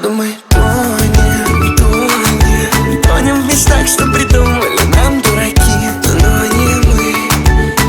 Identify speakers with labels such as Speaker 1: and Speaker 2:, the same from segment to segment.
Speaker 1: мы тонем, тонем, тонем в мечтах, что придумали нам дураки. Но не мы.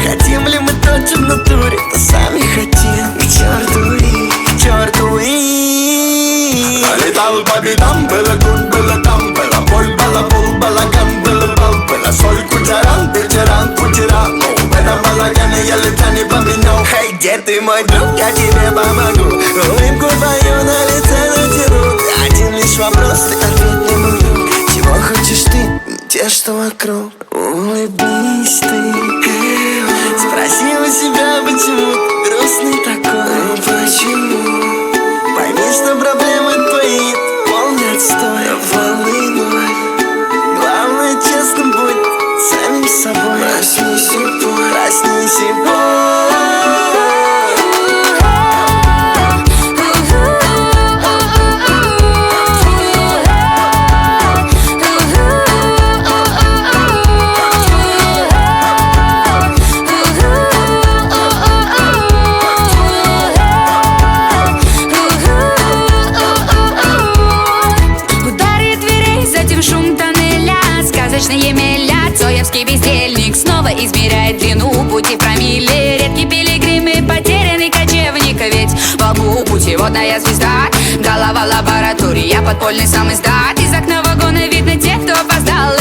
Speaker 1: Хотим ли мы то, что в натуре, то сами хотим. К черту и, к черту и.
Speaker 2: Летал по бедам, было тут, было там, было боль, была пол, балаган, было бал, была соль, кучеран, ветеран, кучеран. Но в этом балагане я лица не поменял.
Speaker 1: Эй, где ты, мой друг, я тебе помогу. Улыбку твою на лице натяну. Один лишь вопрос, ты ответь мне, мой друг. Чего хочешь ты, не те, что вокруг. Улыбнись ты. Спроси у себя, почему ты грустный такой. Ну почему? Пойми, что проблемы твои полный отстой. Полный ноль. Главное, честно будь самим собой. Проснись и пой, проснись и пой.
Speaker 3: Цоевский бездельник снова измеряет длину пути в промилле. Редкий пилигрим и потерянный кочевник. Ведь во лбу путеводная звезда. Голова лаборатория, подпольный сам издат. Из окна вагона видно тех, кто опоздал.